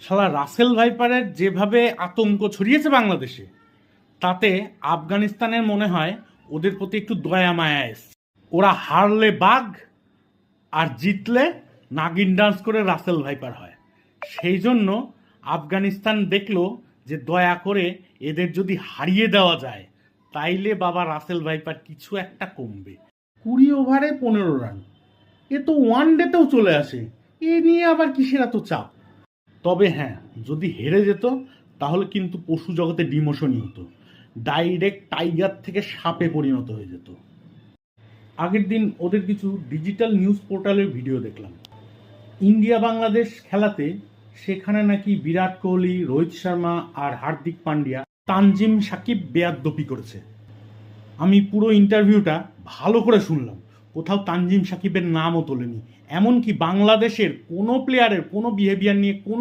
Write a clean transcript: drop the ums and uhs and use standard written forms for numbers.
শালা রাসেল ভাইপারের যেভাবে আতঙ্ক ছড়িয়েছে বাংলাদেশে, তাতে আফগানিস্তানের মনে হয় ওদের প্রতি একটু দয়া মায়া এসছে। ওরা হারলে বাঘ আর জিতলে নাগিন ডান্স করে রাসেল ভাইপার হয়। সেই জন্য আফগানিস্তান দেখলো যে দয়া করে এদের যদি হারিয়ে দেওয়া যায় তাইলে বাবা রাসেল ভাইপার কিছু একটা কমবে। 20 ওভারে 15 রান, এ তো ওয়ান ডেতেও চলে আসে। এ নিয়ে আবার কিসের এত চাপ? তবে হ্যাঁ, যদি হেরে যেত তাহলে কিন্তু পশু জগতে ডিমোশনই হতো, ডাইরেক্ট টাইগার থেকে সাপে পরিণত হয়ে যেত। আগের দিন ওদের কিছু ডিজিটাল নিউজ পোর্টালের ভিডিও দেখলাম, ইন্ডিয়া বাংলাদেশ খেলাতে সেখানে নাকি বিরাট কোহলি, রোহিত শর্মা আর হার্দিক পান্ডিয়া তানজিম সাকিব বেয়াদবি করেছে। আমি পুরো ইন্টারভিউটা ভালো করে শুনলাম, কোথাও তানজিম সাকিবের নামও তোলেনি। এমনকি বাংলাদেশের কোনো প্লেয়ারের কোনো বিহেভিয়ার নিয়ে কোনো